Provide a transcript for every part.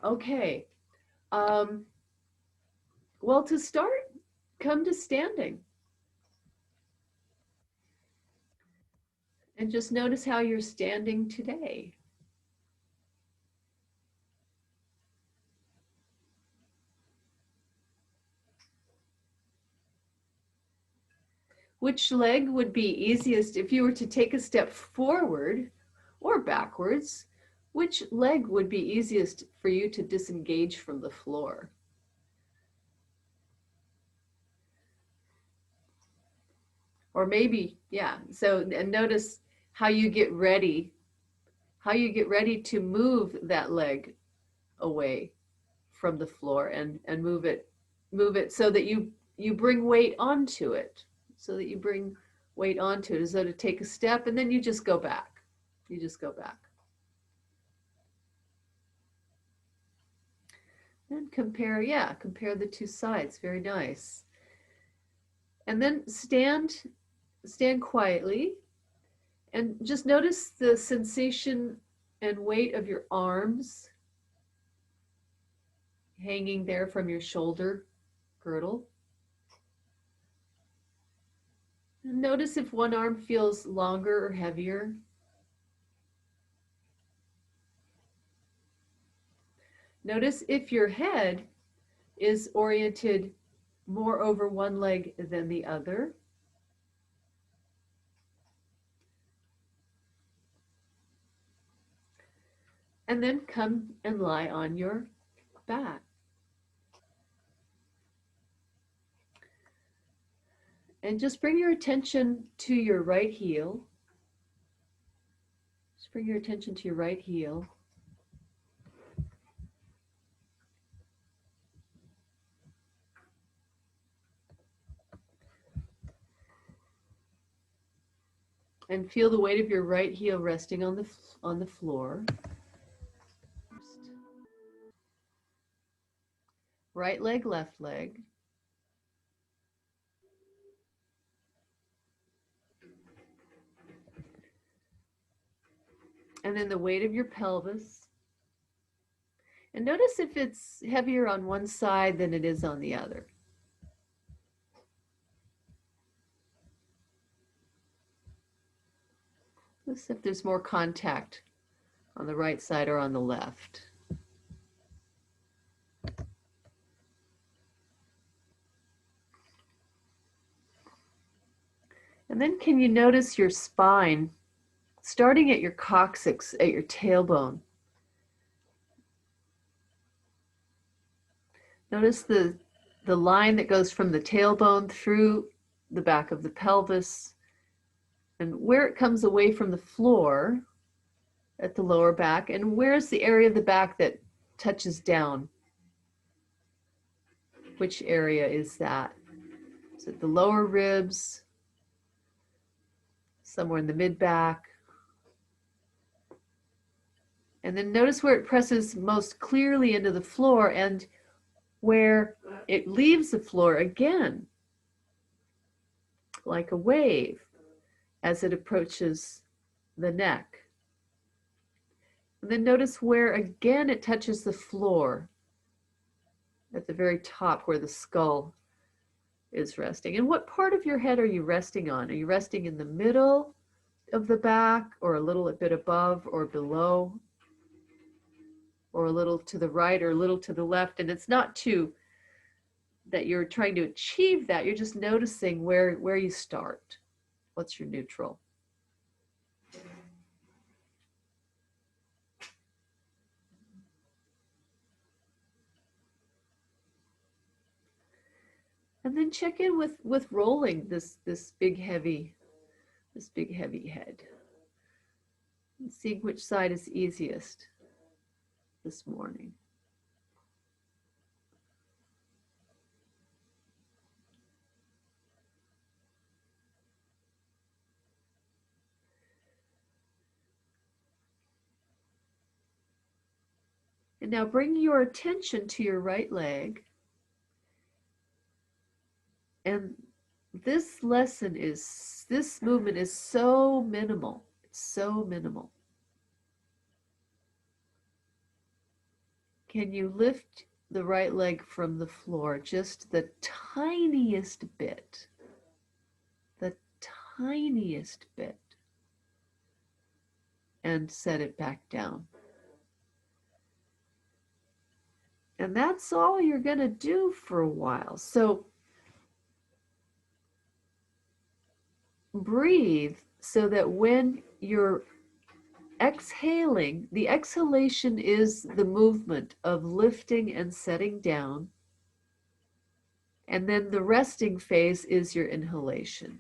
Okay. Well, to start, come to standing. And just notice how you're standing today. Which leg would be easiest if you were to take a step forward or backwards? Which leg would be easiest for you to disengage from the floor? Or maybe, yeah. So, and notice how you get ready, to move that leg away from the floor and move it so that you bring weight onto it. So that you bring weight onto it, as though to take a step and then you just go back. You just go back. And compare the two sides. Very nice. And then stand quietly and just notice the sensation and weight of your arms hanging there from your shoulder girdle. And notice if one arm feels longer or heavier. Notice if your head is oriented more over one leg than the other. And then come and lie on your back. And just bring your attention to your right heel. Just bring your attention to your right heel. And feel the weight of your right heel resting on the floor. Right leg, left leg. And then the weight of your pelvis. And notice if it's heavier on one side than it is on the other. Notice if there's more contact on the right side or on the left. And then can you notice your spine, starting at your coccyx, at your tailbone? Notice the line that goes from the tailbone through the back of the pelvis, and where it comes away from the floor at the lower back, and where's the area of the back that touches down? Which area is that? Is it the lower ribs? Somewhere in the mid-back? And then notice where it presses most clearly into the floor and where it leaves the floor again, like a wave, as it approaches the neck. And then notice where again it touches the floor at the very top where the skull is resting. And what part of your head are you resting on? Are you resting in the middle of the back, or a little bit above or below, or a little to the right or a little to the left? And it's not that you're trying to achieve that. You're just noticing where you start. What's your neutral? And then check in with rolling this big heavy head. And seeing which side is easiest this morning. And now bring your attention to your right leg. And this movement is so minimal. It's so minimal. can you lift the right leg from the floor just the tiniest bit? The tiniest bit. And set it back down. And that's all you're going to do for a while. So breathe so that when you're exhaling, the exhalation is the movement of lifting and setting down. And then the resting phase is your inhalation.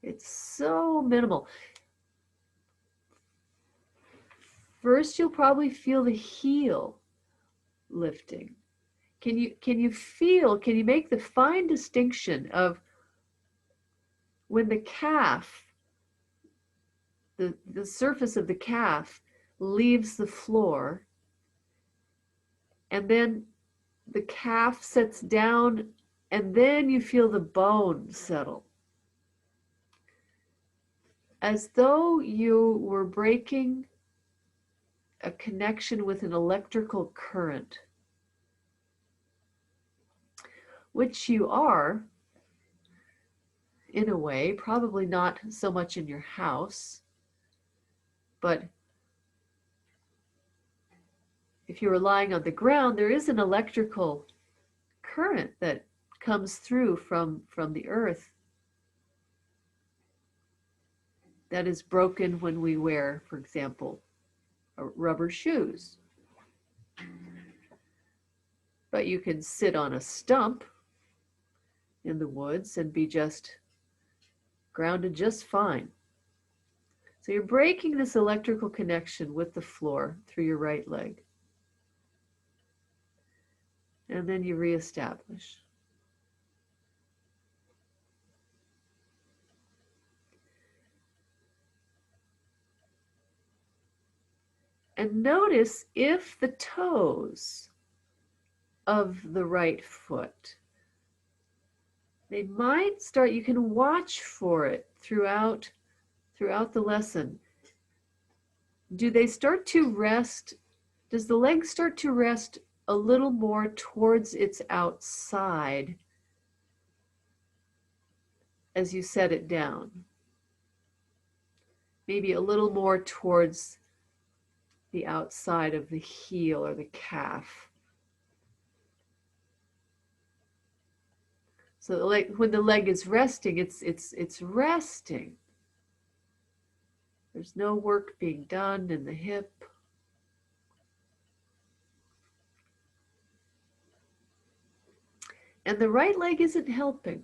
It's so minimal. First, you'll probably feel the heel lifting. Can you make the fine distinction of when the calf, the surface of the calf leaves the floor, and then the calf sets down, and then you feel the bone settle. As though you were breaking a connection with an electrical current, which you are, in a way, probably not so much in your house, but if you were lying on the ground, there is an electrical current that comes through from the earth that is broken when we wear, for example, rubber shoes. But you can sit on a stump in the woods and be just grounded just fine. So you're breaking this electrical connection with the floor through your right leg. And then you reestablish. And notice if the toes of the right foot, they might start, you can watch for it throughout the lesson. Do they start to rest? Does the leg start to rest a little more towards its outside as you set it down? Maybe a little more towards the outside of the heel or the calf. So the leg, when the leg is resting, it's resting. There's no work being done in the hip. And the right leg isn't helping.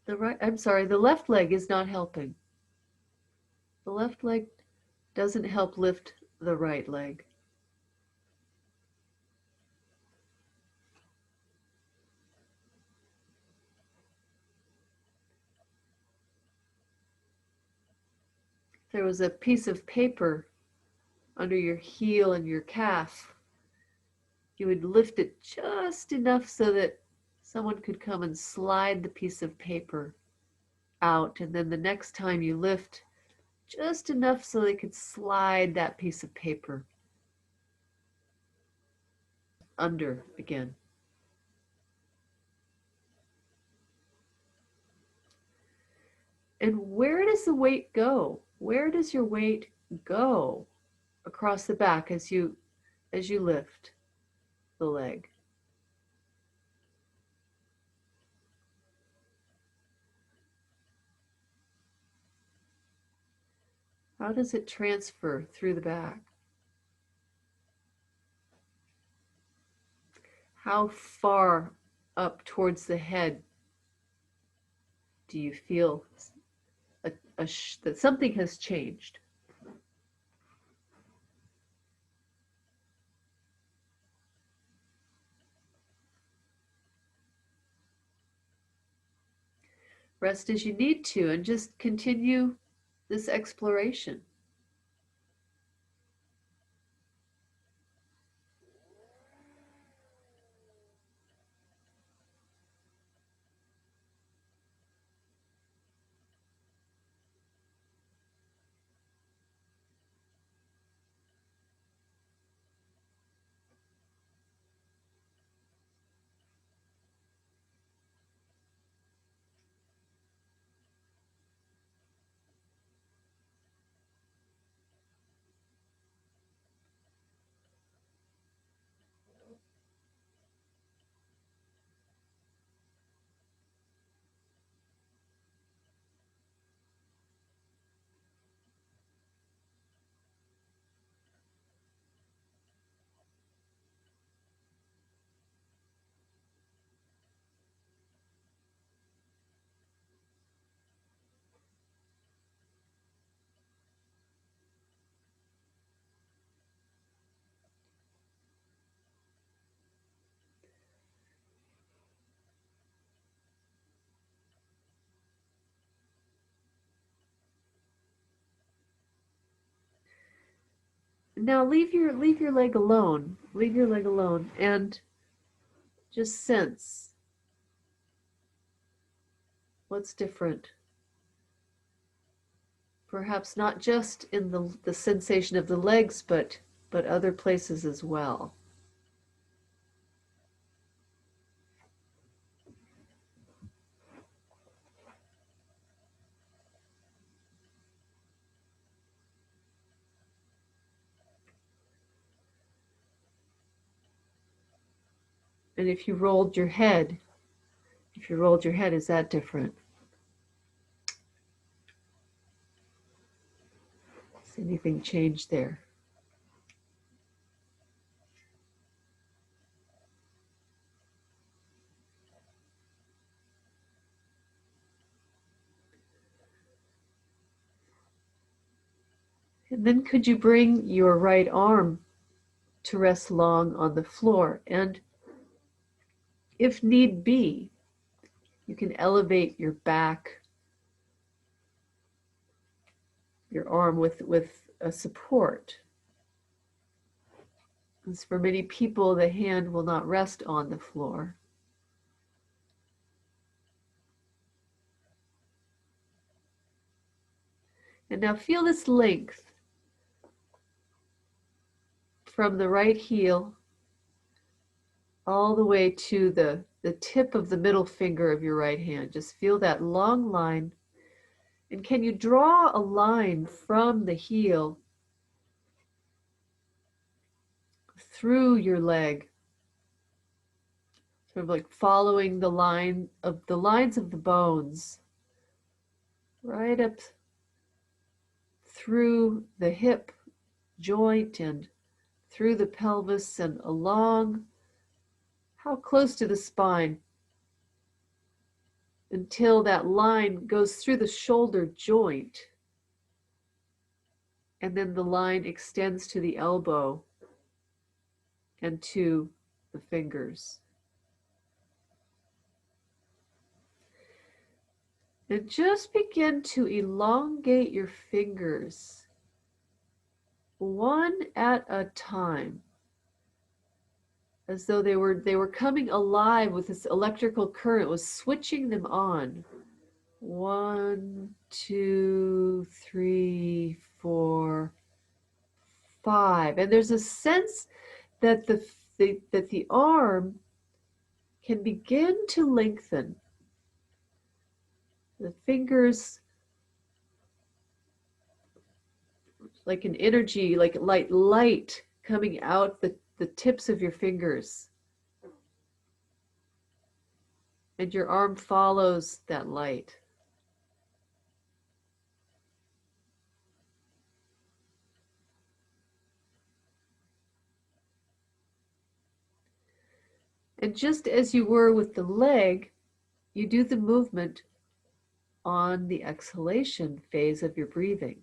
The left leg is not helping. The left leg doesn't help lift the right leg. If there was a piece of paper under your heel and your calf, you would lift it just enough so that someone could come and slide the piece of paper out, and then the next time you lift just enough so they could slide that piece of paper under again. And where does the weight go? Where does your weight go across the back as you lift the leg? How does it transfer through the back? How far up towards the head do you feel that something has changed? Rest as you need to and just continue this exploration. Now leave your leg alone. Leave your leg alone and just sense what's different. Perhaps not just in the sensation of the legs, but other places as well. And if you rolled your head, is that different? Has anything changed there? And then could you bring your right arm to rest long on the floor? And if need be, you can elevate your back, your arm with a support. As for many people, the hand will not rest on the floor. And now feel this length from the right heel all the way to the tip of the middle finger of your right hand. Just feel that long line. And can you draw a line from the heel through your leg? Sort of like following the lines of the bones right up through the hip joint and through the pelvis and along, how close to the spine, until that line goes through the shoulder joint, and then the line extends to the elbow and to the fingers. And just begin to elongate your fingers one at a time, as though they were coming alive with this electrical current, was switching them on. 1, 2, 3, 4, 5. And there's a sense that the arm can begin to lengthen. The fingers, like an energy, like light coming out the tips of your fingers. And your arm follows that light. And just as you were with the leg, you do the movement on the exhalation phase of your breathing.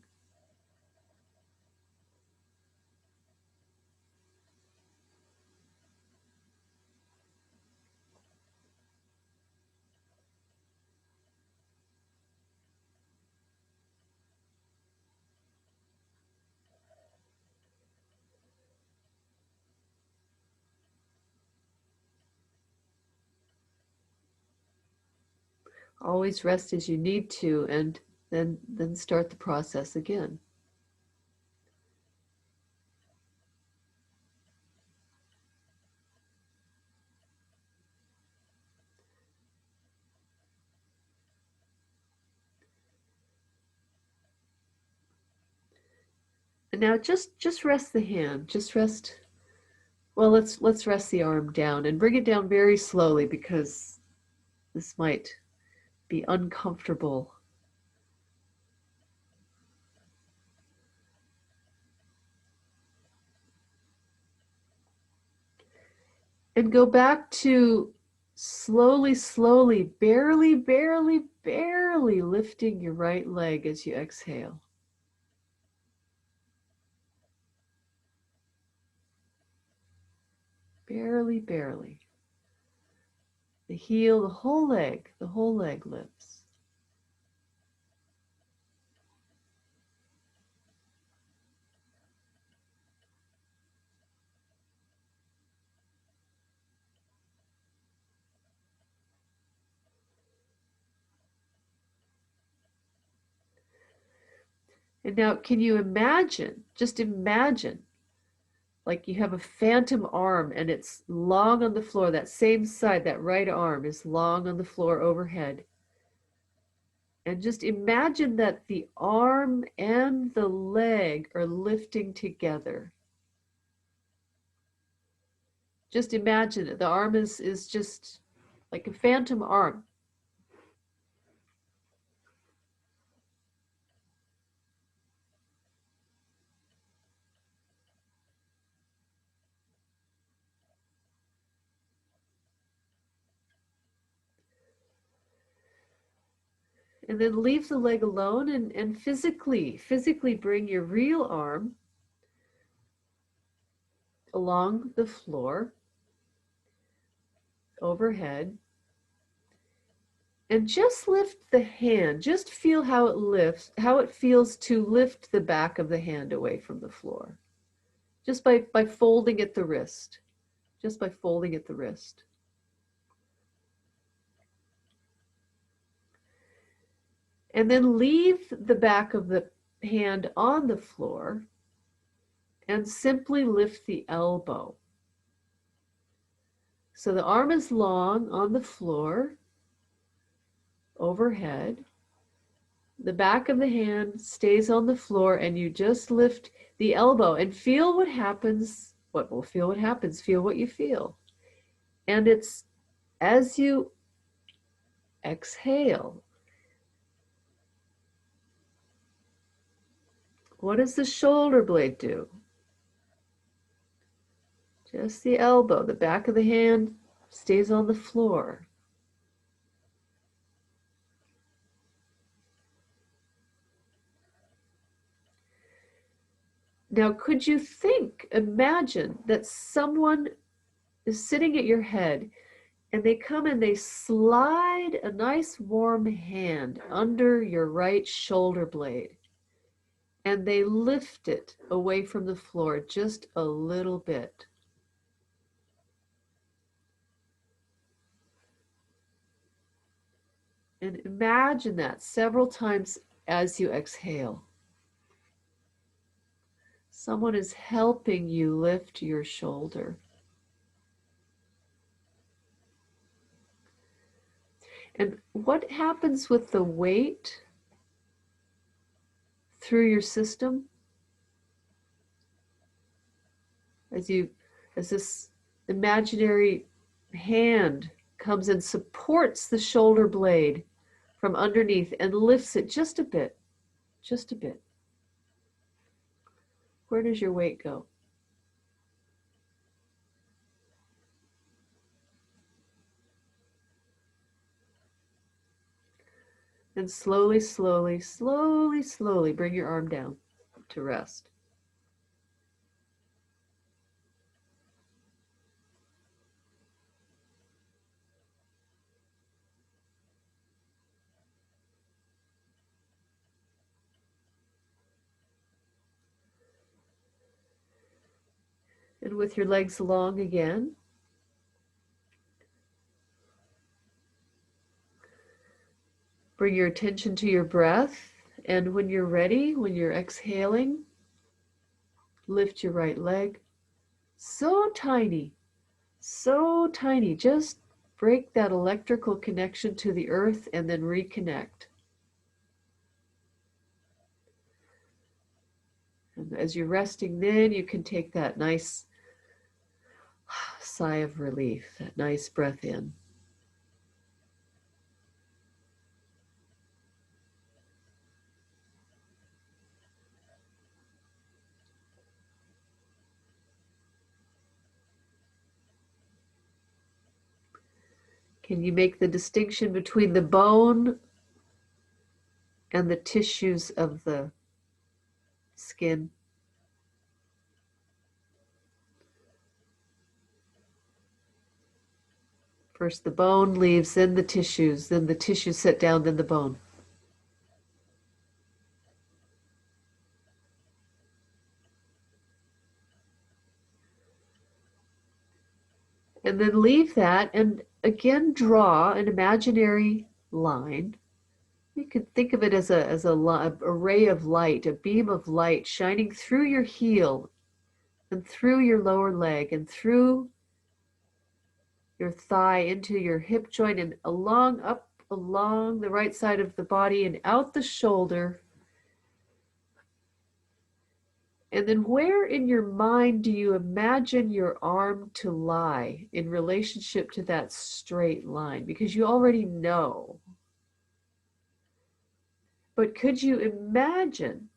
Always rest as you need to, and then start the process again. And now just rest the hand. Just rest. Well, let's rest the arm down and bring it down very slowly, because this might be uncomfortable. And go back to slowly, barely lifting your right leg as you exhale. Barely. The heel, the whole leg lifts. And now, can you imagine, just imagine, like you have a phantom arm and it's long on the floor, that same side, that right arm is long on the floor overhead. And just imagine that the arm and the leg are lifting together. Just imagine it. The arm is just like a phantom arm. And then leave the leg alone and physically bring your real arm along the floor overhead. And just lift the hand. Just feel how it lifts, how it feels to lift the back of the hand away from the floor. Just by folding at the wrist. Just by folding at the wrist. And then leave the back of the hand on the floor and simply lift the elbow. So the arm is long on the floor, overhead. The back of the hand stays on the floor and you just lift the elbow and feel what happens. Feel what happens, feel what you feel. And it's as you exhale, what does the shoulder blade do? Just the elbow, the back of the hand stays on the floor. Now, could you imagine that someone is sitting at your head and they come and they slide a nice warm hand under your right shoulder blade and they lift it away from the floor just a little bit. And imagine that several times as you exhale. Someone is helping you lift your shoulder. And what happens with the weight through your system as this imaginary hand comes and supports the shoulder blade from underneath and lifts it just a bit, just a bit. Where does your weight go? And slowly, slowly, slowly, slowly bring your arm down to rest. And with your legs long again, bring your attention to your breath. And when you're ready, when you're exhaling, lift your right leg. So tiny, so tiny. Just break that electrical connection to the earth and then reconnect. And as you're resting, then you can take that nice sigh of relief, that nice breath in. Can you make the distinction between the bone and the tissues of the skin? First the bone leaves, then the tissues sit down, then the bone. And then leave that and again draw an imaginary line You could think of it as a ray of light, a beam of light shining through your heel and through your lower leg and through your thigh into your hip joint and up along the right side of the body and out the shoulder. And then where in your mind do you imagine your arm to lie in relationship to that straight line? Because you already know. But could you imagine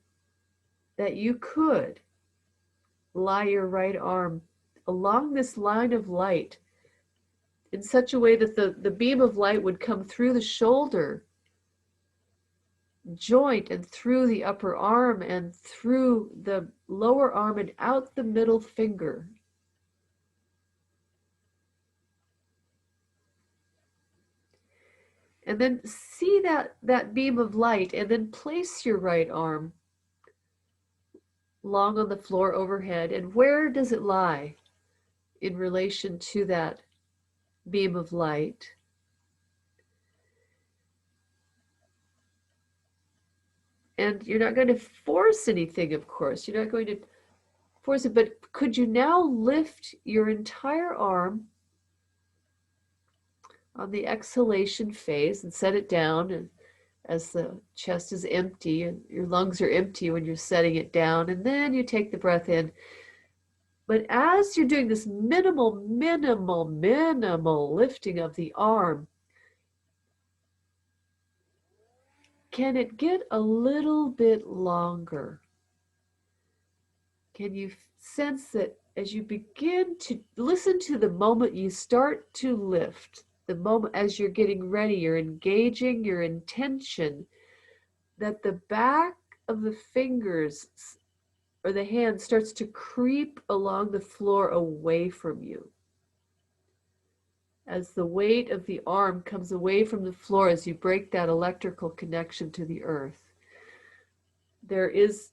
that you could lie your right arm along this line of light in such a way that the beam of light would come through the shoulder joint and through the upper arm and through the lower arm and out the middle finger? And then see that beam of light and then place your right arm long on the floor overhead. And where does it lie in relation to that beam of light? And you're not going to force anything, of course. You're not going to force it, but could you now lift your entire arm on the exhalation phase and set it down, and as the chest is empty and your lungs are empty when you're setting it down, and then you take the breath in. But as you're doing this minimal lifting of the arm, can it get a little bit longer? Can you sense that as you begin to listen to the moment you start to lift, the moment as you're getting ready, you're engaging your intention, that the back of the fingers or the hand starts to creep along the floor away from you. As the weight of the arm comes away from the floor as you break that electrical connection to the earth, there is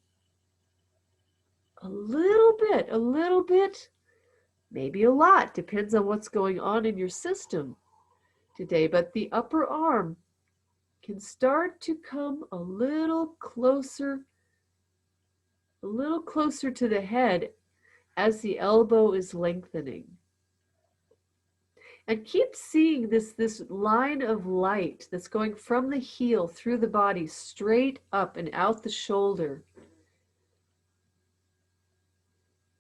a little bit, maybe a lot, depends on what's going on in your system today, but the upper arm can start to come a little closer to the head as the elbow is lengthening. And keep seeing this line of light that's going from the heel through the body straight up and out the shoulder.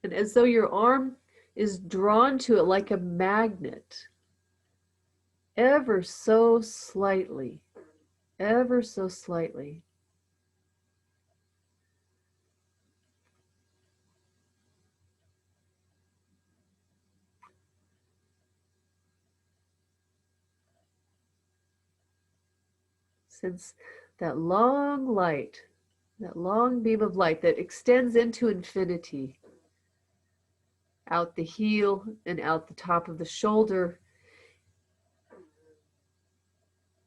And as though your arm is drawn to it like a magnet, ever so slightly, ever so slightly. Since that long light, that long beam of light that extends into infinity, out the heel and out the top of the shoulder,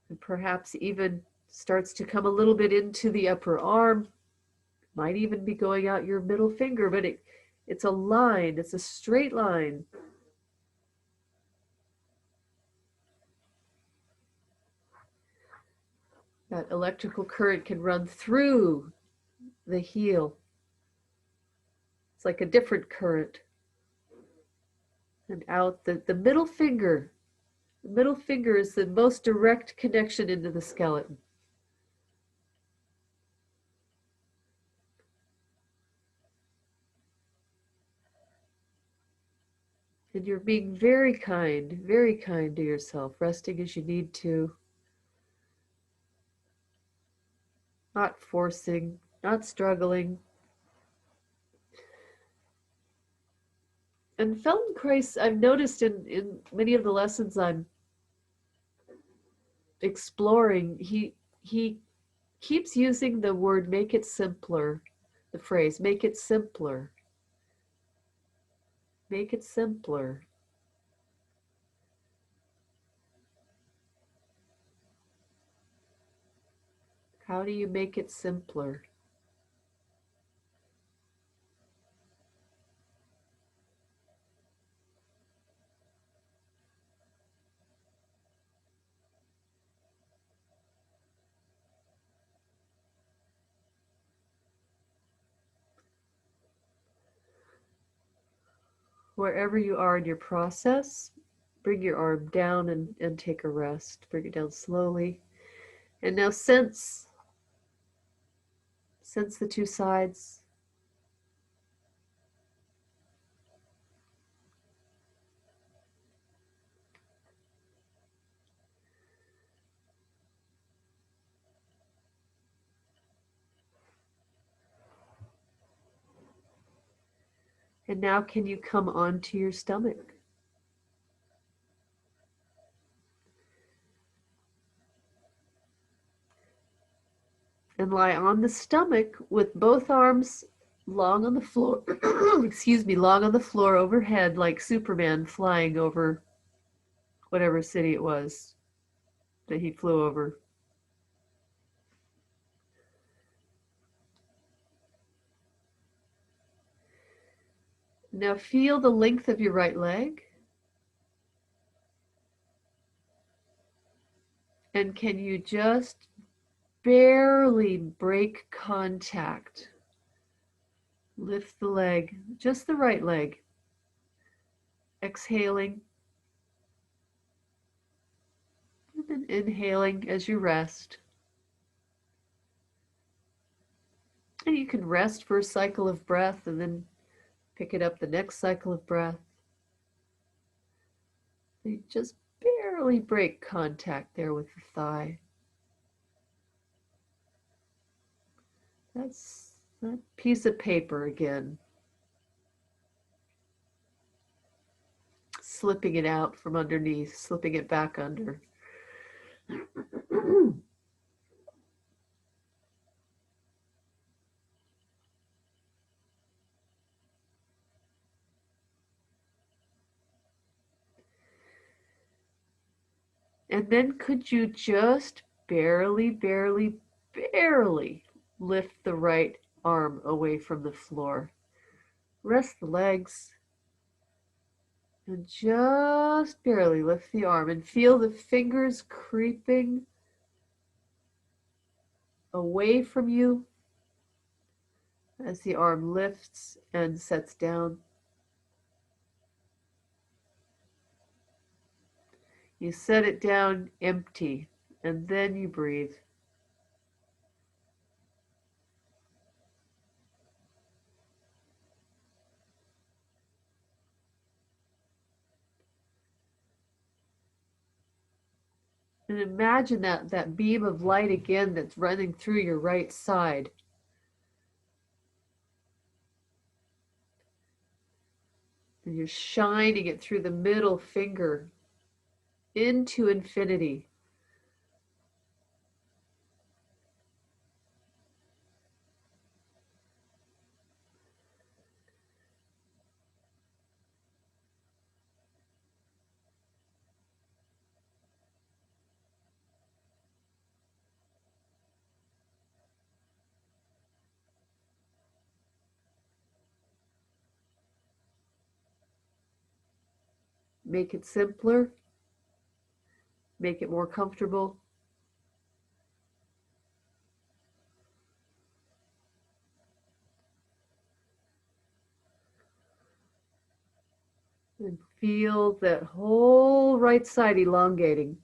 and perhaps even starts to come a little bit into the upper arm, might even be going out your middle finger, but it's a line, it's a straight line. That electrical current can run through the heel. It's like a different current. And out the middle finger. The middle finger is the most direct connection into the skeleton. And you're being very kind to yourself, resting as you need to. Not forcing, not struggling. And Feldenkrais, I've noticed in many of the lessons I'm exploring, he keeps using the word make it simpler, the phrase make it simpler. Make it simpler. How do you make it simpler? Wherever you are in your process, bring your arm down and take a rest. Bring it down slowly. And now sense the two sides. And now can you come onto your stomach? And lie on the stomach with both arms long on the floor, excuse me, long on the floor overhead like Superman flying over whatever city it was that he flew over. Now feel the length of your right leg. And can you just barely break contact? Lift the leg, just the right leg. Exhaling. And then inhaling as you rest. And you can rest for a cycle of breath and then pick it up the next cycle of breath. You just barely break contact there with the thigh. That's that piece of paper again. Slipping it out from underneath, slipping it back under. And then could you just barely, barely, barely lift the right arm away from the floor? Rest the legs and just barely lift the arm and feel the fingers creeping away from you as the arm lifts and sets down. You set it down empty, and then you breathe. And imagine that beam of light again that's running through your right side. And you're shining it through the middle finger into infinity. Make it simpler. Make it more comfortable. And feel that whole right side elongating.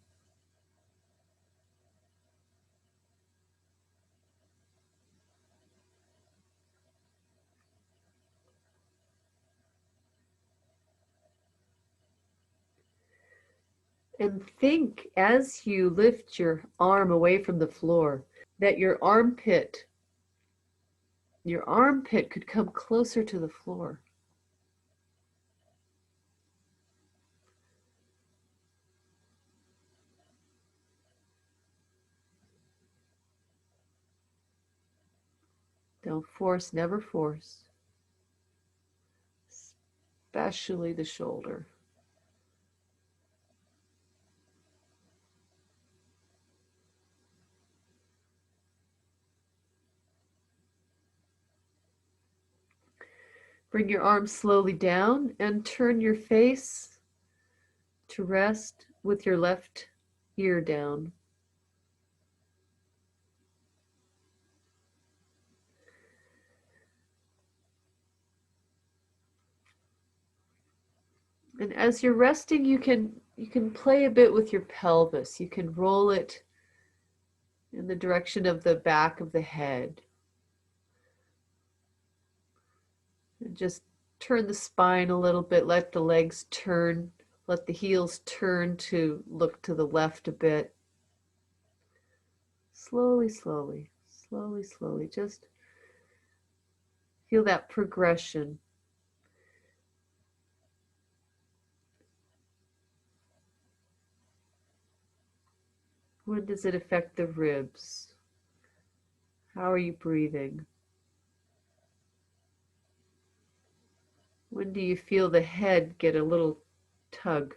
And think as you lift your arm away from the floor that your armpit could come closer to the floor. Don't force, never force, especially the shoulder. Bring your arms slowly down and turn your face to rest with your left ear down. And as you're resting, you can play a bit with your pelvis. You can roll it in the direction of the back of the head. And just turn the spine a little bit, let the legs turn, let the heels turn to look to the left a bit. Slowly, slowly, slowly, slowly, just feel that progression. When does it affect the ribs? How are you breathing? When do you feel the head get a little tug?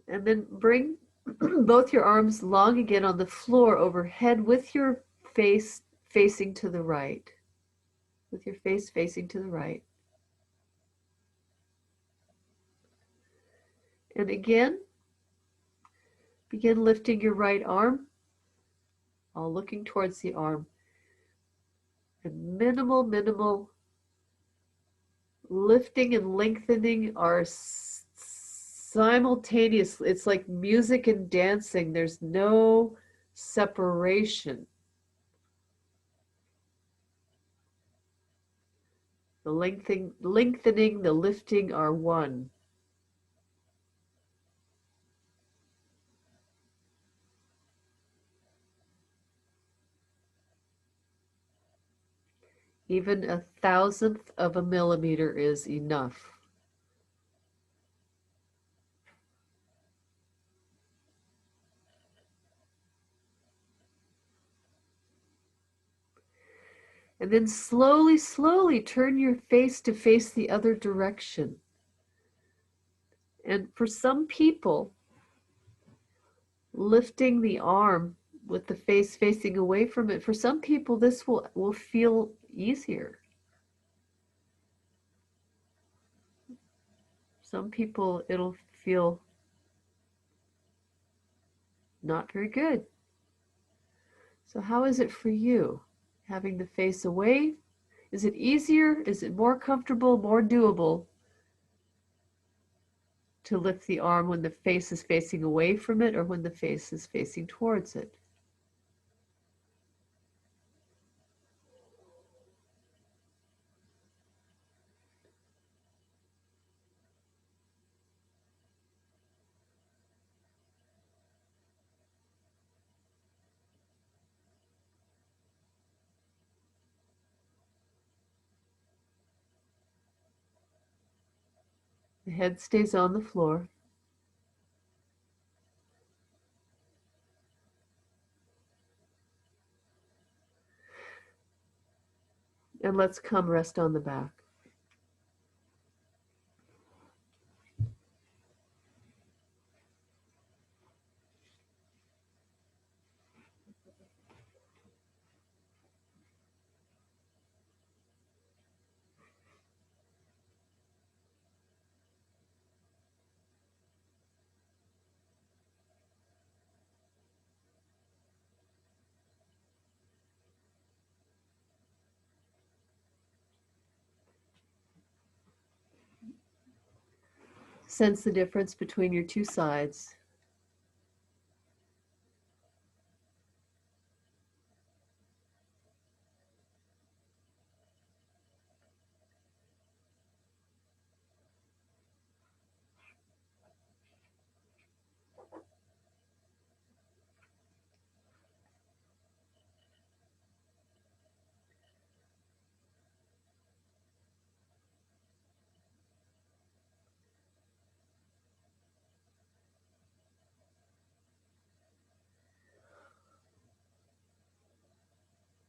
And then bring both your arms long again on the floor overhead with your face facing to the right. With your face facing to the right. And again, begin lifting your right arm, all looking towards the arm. And minimal lifting and lengthening are simultaneous. It's like music and dancing. There's no separation. The lengthening, the lifting are one. Even 1,000th of a millimeter is enough. And then slowly, slowly turn your face to face the other direction. And for some people, lifting the arm with the face facing away from it, for some people this will feel easier. Some people it'll feel not very good. So how is it for you? Having the face away? Is it easier? Is it more comfortable, more doable to lift the arm when the face is facing away from it or when the face is facing towards it? The head stays on the floor. And let's come rest on the back. Sense the difference between your two sides.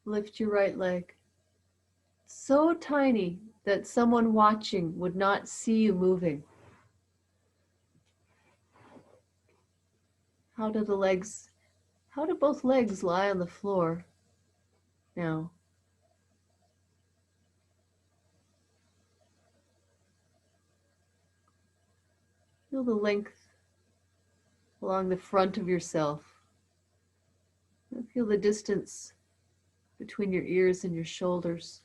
Lift your right leg. So tiny that someone watching would not see you moving. How do both legs lie on the floor now? Feel the length along the front of yourself. Feel the distance between your ears and your shoulders.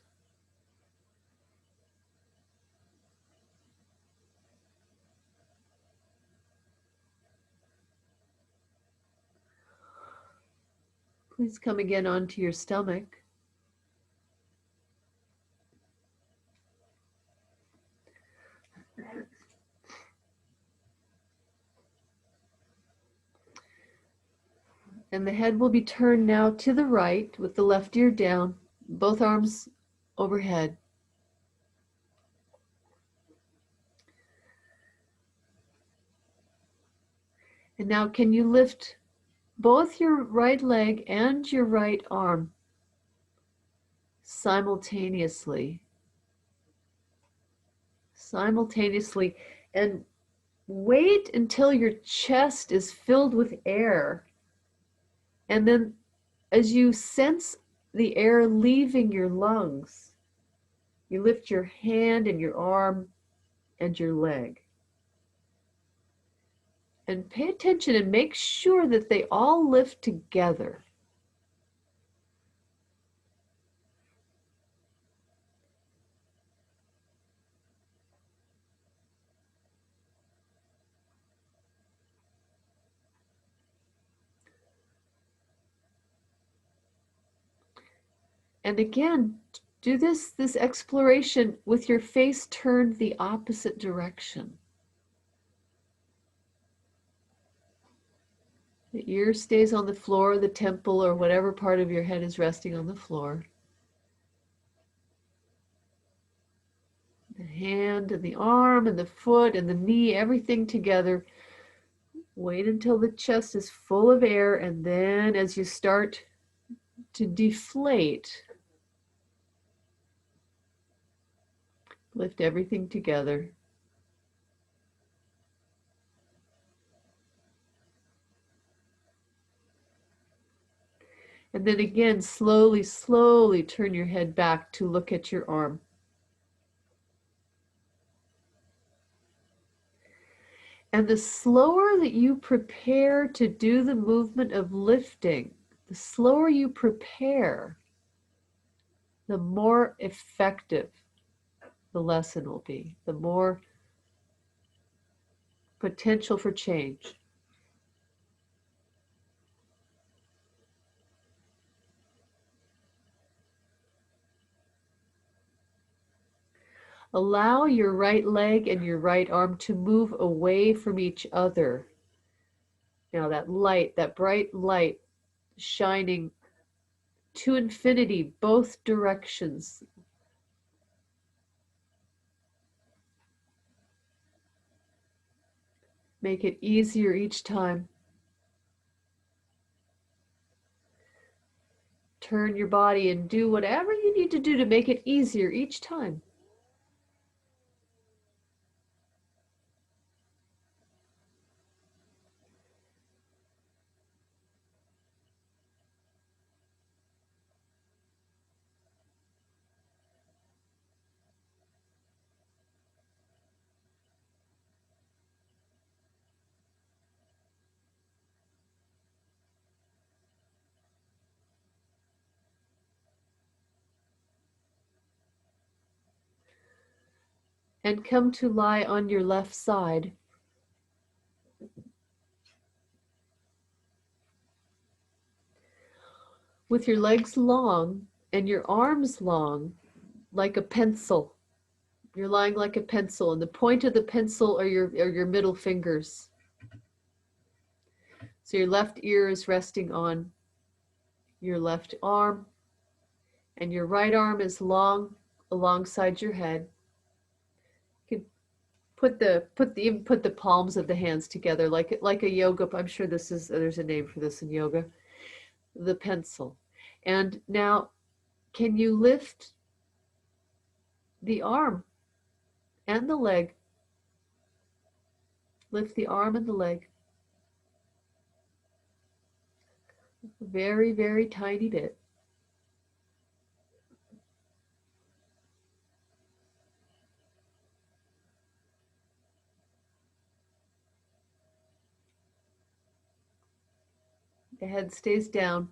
Please come again onto your stomach. And the head will be turned now to the right with the left ear down, both arms overhead. And now can you lift both your right leg and your right arm simultaneously? Simultaneously. And wait until your chest is filled with air. And then as you sense the air leaving your lungs, you lift your hand and your arm and your leg. And pay attention and make sure that they all lift together. And again, do this exploration with your face turned the opposite direction. The ear stays on the floor, the temple, or whatever part of your head is resting on the floor. The hand and the arm and the foot and the knee, everything together. Wait until the chest is full of air, and then as you start to deflate, lift everything together. And then again, slowly, slowly turn your head back to look at your arm. And the slower that you prepare to do the movement of lifting, the slower you prepare, the more effective the lesson will be, the more potential for change. Allow your right leg and your right arm to move away from each other. Now that light, that bright light shining to infinity, both directions. Make it easier each time. Turn your body and do whatever you need to do to make it easier each time. And come to lie on your left side. With your legs long and your arms long, like a pencil. You're lying like a pencil, and the point of the pencil are your middle fingers. So your left ear is resting on your left arm, and your right arm is long alongside your head. You can put the palms of the hands together like a yoga. I'm sure there's a name for this in yoga. The pencil. And now, can you lift the arm and the leg? Lift the arm and the leg. Very, very tiny bit. The head stays down.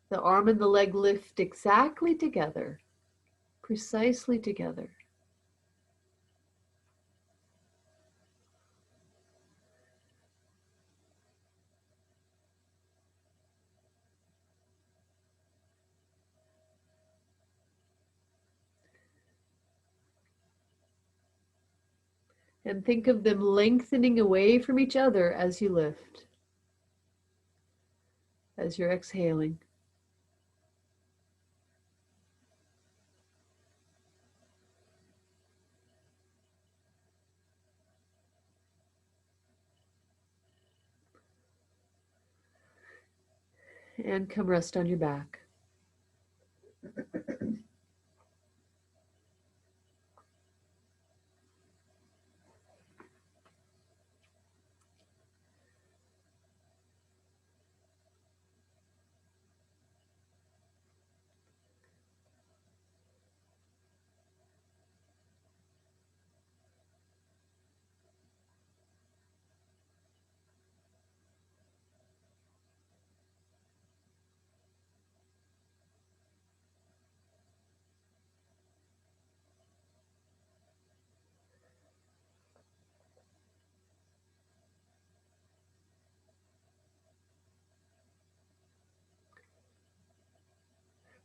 The arm and the leg lift exactly together, precisely together. And think of them lengthening away from each other as you lift, as you're exhaling. And come rest on your back.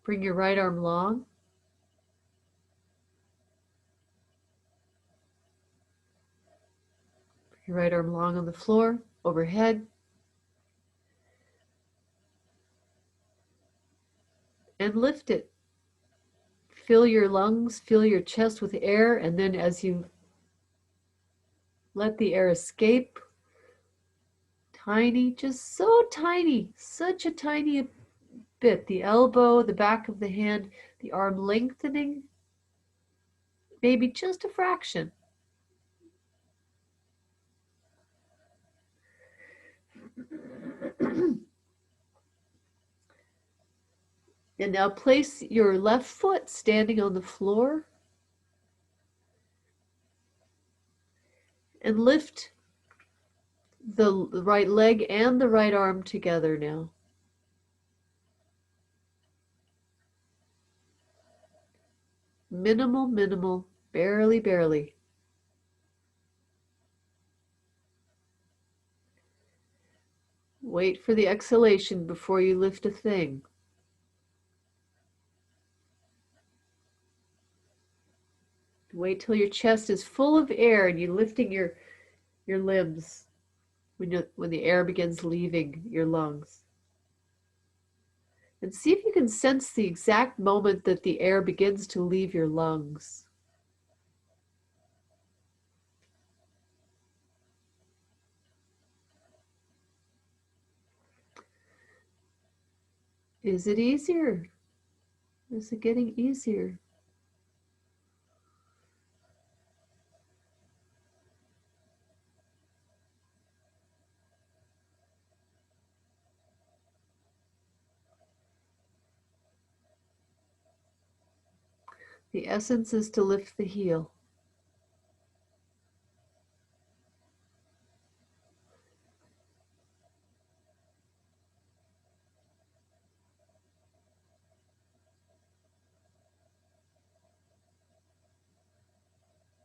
Bring your right arm long. Your right arm long on the floor, overhead. And lift it. Fill your lungs, fill your chest with air, and then as you let the air escape, tiny, just so tiny, such a tiny bit, the elbow, the back of the hand, the arm lengthening, maybe just a fraction. And now place your left foot standing on the floor and lift the right leg and the right arm together now. Minimal, minimal, barely, barely. Wait for the exhalation before you lift a thing. Wait till your chest is full of air and you're lifting your limbs when the air begins leaving your lungs. And see if you can sense the exact moment that the air begins to leave your lungs. Is it easier? Is it getting easier? The essence is to lift the heel.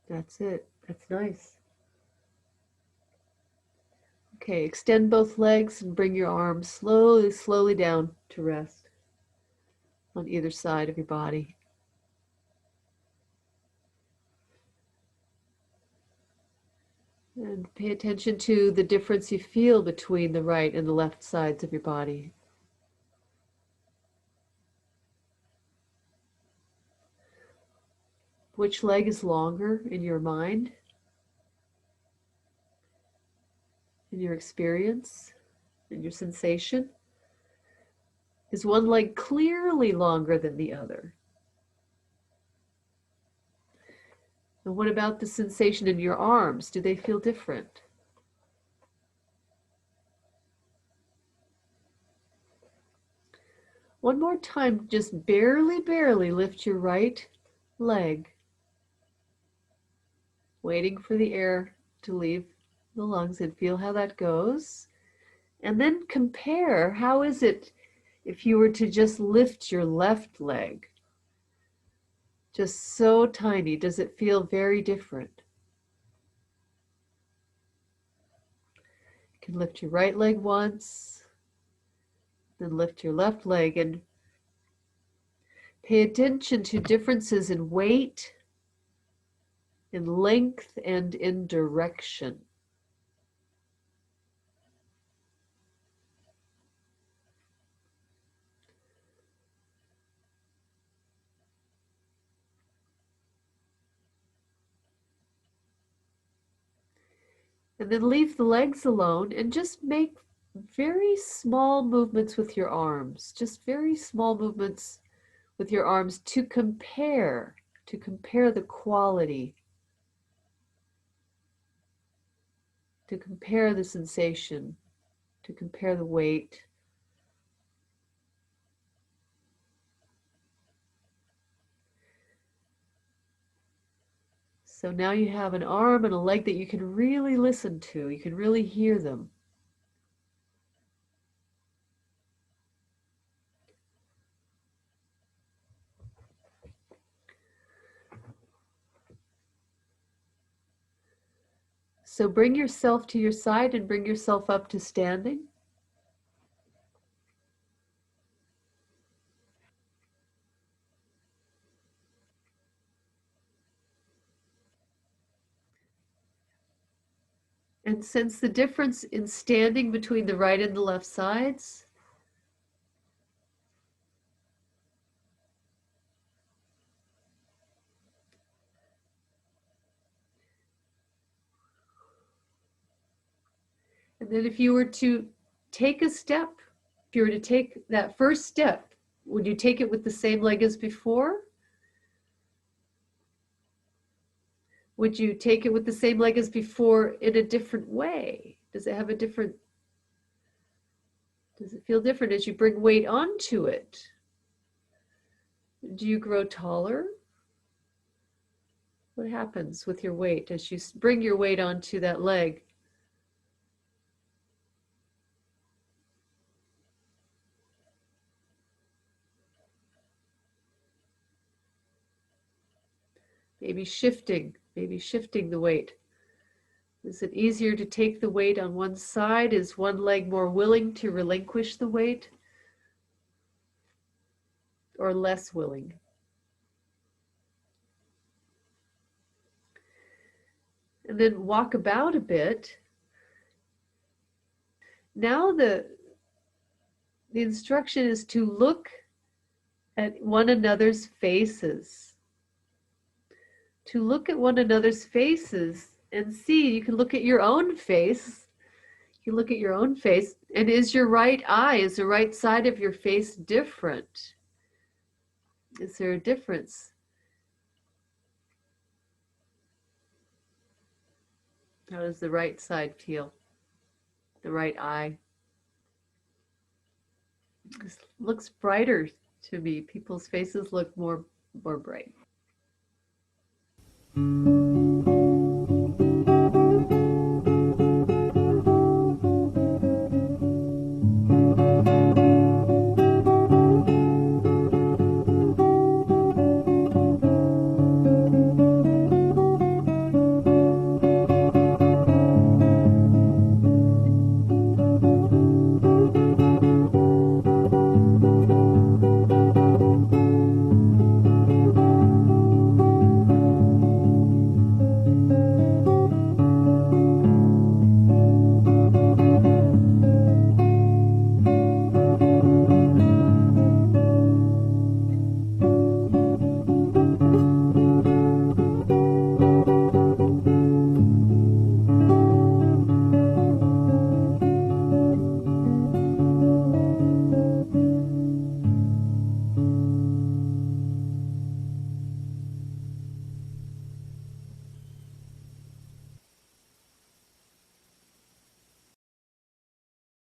That's it. That's nice. Okay, extend both legs and bring your arms slowly, slowly down to rest on either side of your body. And pay attention to the difference you feel between the right and the left sides of your body. Which leg is longer in your mind, in your experience, in your sensation? Is one leg clearly longer than the other? And what about the sensation in your arms? Do they feel different? One more time, just barely, barely lift your right leg, waiting for the air to leave the lungs, and feel how that goes. And then compare, how is it if you were to just lift your left leg, just so tiny, does it feel very different? You can lift your right leg once, then lift your left leg, and pay attention to differences in weight, in length, and in direction. And then leave the legs alone and just make very small movements with your arms, just very small movements with your arms to compare the quality, to compare the sensation, to compare the weight. So now you have an arm and a leg that you can really listen to. You can really hear them. So bring yourself to your side and bring yourself up to standing. And sense the difference in standing between the right and the left sides. And then if you were to take a step, if you were to take that first step, would you take it with the same leg as before? Would you take it with the same leg as before in a different way? Does it have a different, does it feel different as you bring weight onto it? Do you grow taller? What happens with your weight as you bring your weight onto that leg? Maybe shifting the weight. Is it easier to take the weight on one side? Is one leg more willing to relinquish the weight or less willing? And then walk about a bit. Now the instruction is to look at one another's faces. To look at one another's faces and see, you can look at your own face. You look at your own face, and is your right eye, is the right side of your face different? Is there a difference? How does the right side feel? The right eye? This looks brighter to me. People's faces look more bright.